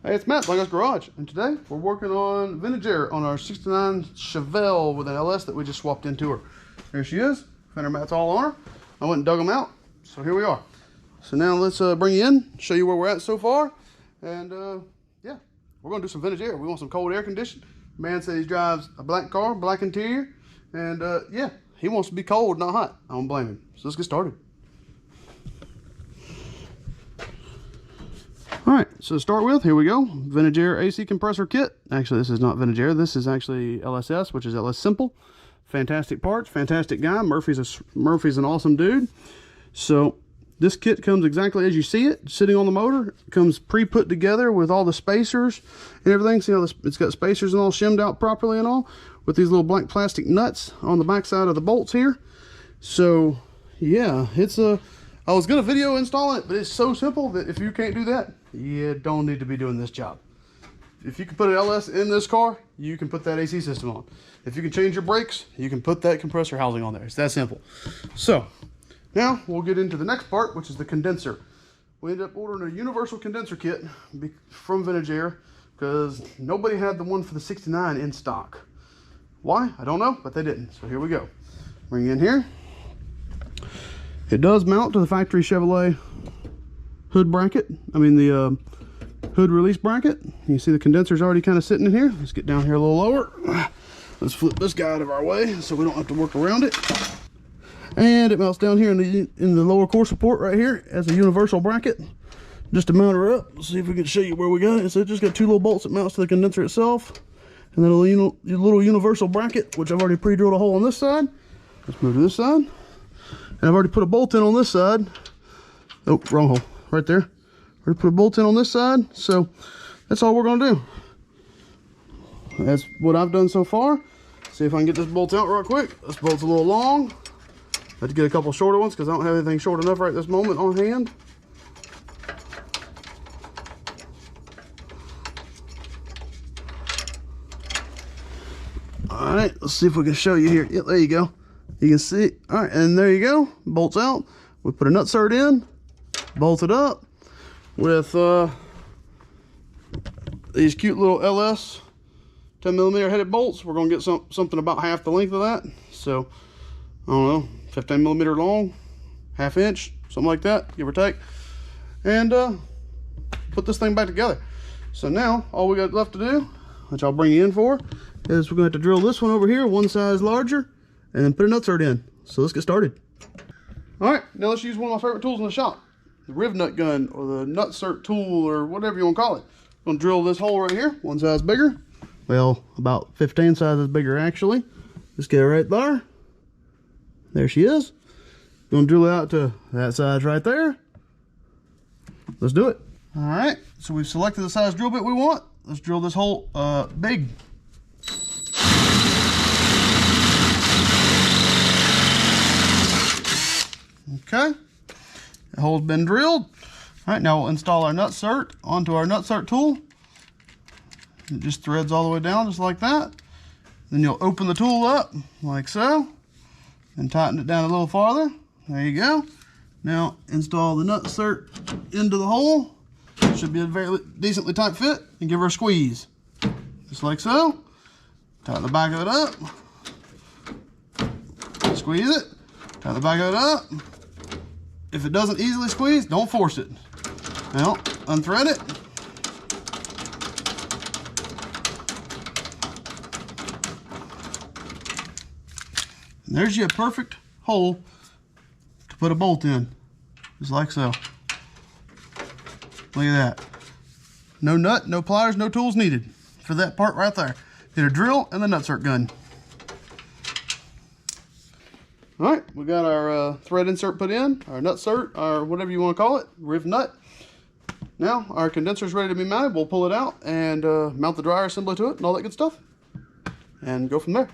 Hey, it's Matt, BlindGuysGarage, and today we're working on vintage air on our 69 Chevelle with an LS that we just swapped into her. There she is, fender mats all on her. I went and dug them out, so here we are. So now let's bring you in, show you where we're at so far, and yeah, we're gonna do some vintage air. We want some cold air conditioning. Man says he drives a black car, black interior, and yeah, he wants to be cold, not hot. I don't blame him. So let's get started. All right, so to start with, here we go. Vintage Air AC compressor kit. Actually, this is not Vintage Air. This is actually LSS, which is LS Simple. Fantastic parts, fantastic guy. Murphy's an awesome dude. So this kit comes exactly as you see it, sitting on the motor. It comes pre-put together with all the spacers and everything. See how it's got spacers and all shimmed out properly and all, with these little black plastic nuts on the back side of the bolts here. So yeah, it's a... I was gonna video installing it, but it's so simple that if you can't do that, you don't need to be doing this job. If you can put an LS in this car, you can put that AC system on. If you can change your brakes, you can put that compressor housing on there. It's that simple. So now we'll get into the next part, which is the condenser. We ended up ordering a universal condenser kit from Vintage Air because nobody had the one for the 69 in stock. Why? I don't know, but they didn't. So here we go. Bring it in here. It does mount to the factory Chevrolet hood bracket. I mean the hood release bracket. You see the condenser's already kind of sitting in here. Let's get down here a little lower. Let's flip this guy out of our way so we don't have to work around it. And it mounts down here in the lower core support right here as a universal bracket. Just to mount her up, let's see if we can show you where we got it. So it just got two little bolts that mounts to the condenser itself, and then a little universal bracket, which I've already pre-drilled a hole on this side. Let's move to this side. And I've already put a bolt in on this side. Oh, wrong hole, right there. Already put a bolt in on this side, so that's all we're gonna do. That's what I've done so far. See if I can get this bolt out real quick. This bolt's a little long. I have to get a couple shorter ones because I don't have anything short enough right this moment on hand. All right, let's see if we can show you here. Yeah, there you go. You can see, all right, and there you go, bolts out. We put a nutsert in, bolted up with these cute little LS 10mm headed bolts. We're gonna get something about half the length of that. So, I don't know, 15mm long, ½ inch, something like that, give or take. And put this thing back together. So now, all we got left to do, which I'll bring you in for, is we're gonna have to drill this one over here, one size larger, and then put a nutsert in. So let's get started. All right, now let's use one of my favorite tools in the shop, the riv nut gun or the nutsert tool or whatever you want to call it. I'm gonna drill this hole right here, one size bigger. Well, about 15 sizes bigger actually. Just get it right there. There she is. Gonna drill it out to that size right there. Let's do it. All right, so we've selected the size drill bit we want. Let's drill this hole big. Okay, the hole's been drilled. All right, now we'll install our nutsert onto our nutsert tool. It just threads all the way down, just like that. Then you'll open the tool up, like so, and tighten it down a little farther. There you go. Now install the nutsert into the hole. Should be a very decently tight fit, and give her a squeeze. Just like so. Tighten the back of it up. Squeeze it. Tighten the back of it up. If it doesn't easily squeeze, don't force it. Now, unthread it. And there's your perfect hole to put a bolt in. Just like so. Look at that. No nut, no pliers, no tools needed for that part right there. Get a drill and the nutsert gun. All right, we got our thread insert put in, our nutsert, or whatever you want to call it, riv nut. Now our condenser is ready to be mounted. We'll pull it out and mount the dryer assembly to it and all that good stuff, and go from there.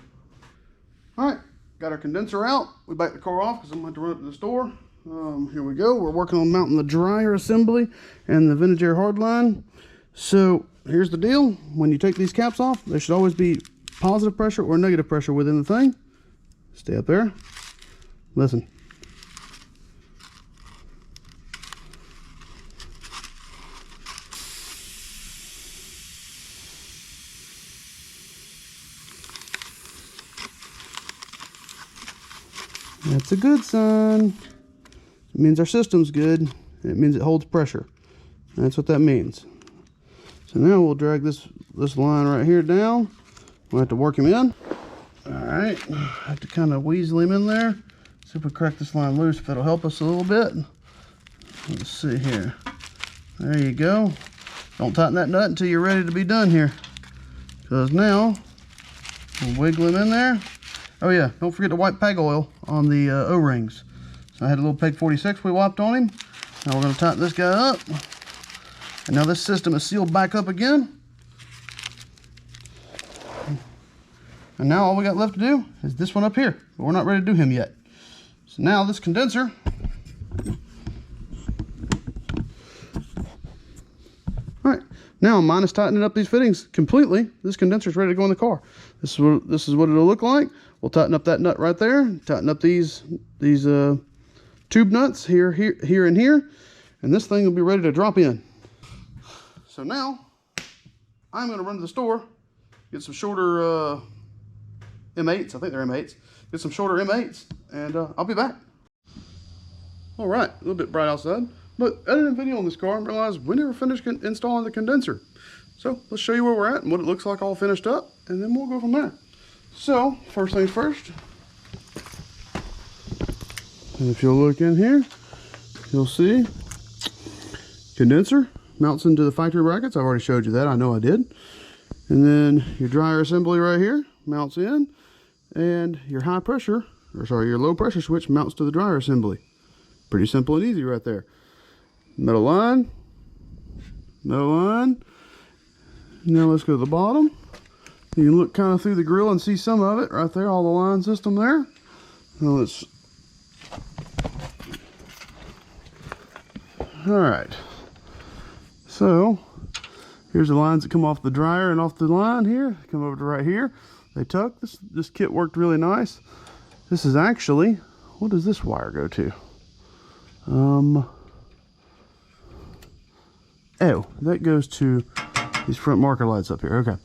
All right, got our condenser out. We back the car off because I'm going to run up to the store. Here we go. We're working on mounting the dryer assembly and the Vintage Air hardline. So here's the deal. When you take these caps off, there should always be positive pressure or negative pressure within the thing. Stay up there. Listen. That's a good sign. It means our system's good. It means it holds pressure. That's what that means. So now we'll drag this line right here down. We'll have to work him in. All right, I have to kind of weasel him in there. See if we crack this line loose, if it'll help us a little bit. Let's see here. There you go. Don't tighten that nut until you're ready to be done here. Because now, we'll wiggle him in there. Oh yeah, don't forget to wipe peg oil on the O-rings. So I had a little peg 46 we wiped on him. Now we're going to tighten this guy up. And now this system is sealed back up again. And now all we got left to do is this one up here. But we're not ready to do him yet. So now this condenser. Alright, now minus tightening up these fittings completely, this condenser is ready to go in the car. This is what it'll look like. We'll tighten up that nut right there. Tighten up these tube nuts here, and here. And this thing will be ready to drop in. So now, I'm going to run to the store, get some shorter M8s. I think they're M8s. Get some shorter M8s, and I'll be back. All right, a little bit bright outside, but editing a video on this car and realized we never finished installing the condenser. So let's show you where we're at and what it looks like all finished up, and then we'll go from there. So first things first, and if you'll look in here, you'll see condenser mounts into the factory brackets. I've already showed you that. I know I did. And then your dryer assembly right here mounts in, and your high pressure, or sorry, your low pressure switch mounts to the dryer assembly. Pretty simple and easy right there. Metal line. Now let's go to the bottom. You can look kind of through the grill and see some of it right there, all the line system there. Now let's, all right. So here's the lines that come off the dryer and off the line here. Come over to right here. They tuck. This kit worked really nice. This is actually, what does this wire go to? Oh, that goes to these front marker lights up here. Okay.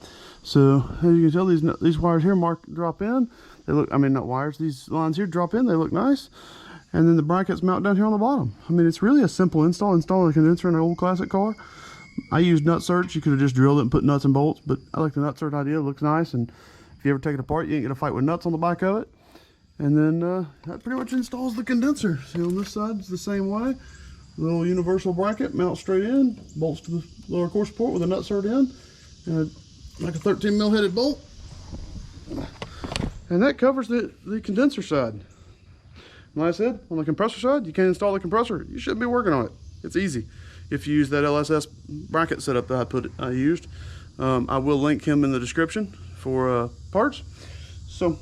So as you can tell, these wires here drop in. They look, I mean, not wires, these lines here drop in. They look nice. And then the brackets mount down here on the bottom. I mean, it's really a simple install. Installing a condenser in an old classic car. I used nut certs. You could have just drilled it and put nuts and bolts, but I like the nut cert idea. It looks nice, and if you ever take it apart, you ain't gonna fight with nuts on the back of it. And then that pretty much installs the condenser. See, on this side, it's the same way. Little universal bracket, mounts straight in, bolts to the lower core support with a nut cert in, and like a 13 mil headed bolt. And that covers the condenser side. And like I said, on the compressor side, you can't install the compressor. You shouldn't be working on it. It's easy. If you use that LSS bracket setup that I used, I will link him in the description for parts. So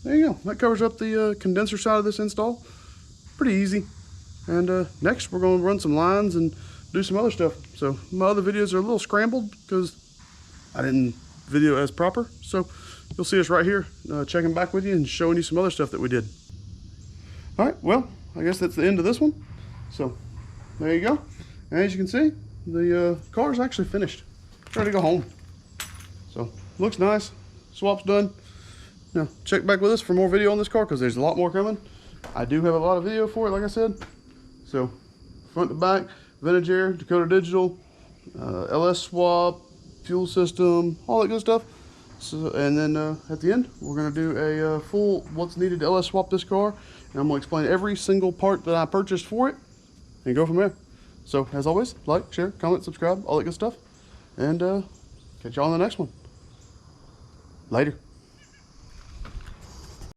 there you go. That covers up the condenser side of this install. Pretty easy. And next we're going to run some lines and do some other stuff. So my other videos are a little scrambled because I didn't video as proper. So you'll see us right here checking back with you and showing you some other stuff that we did. All right, well, I guess that's the end of this one. So there you go. And as you can see, the car is actually finished. It's ready to go home. So looks nice. Swap's done. Now check back with us for more video on this car because there's a lot more coming. I do have a lot of video for it, like I said. So front to back, vintage air, Dakota Digital, LS swap, fuel system, all that good stuff. So, and then at the end, we're going to do a full what's needed to LS swap this car. And I'm going to explain every single part that I purchased for it and go from there. So as always, like, share, comment, subscribe, all that good stuff. And catch y'all on the next one. Later.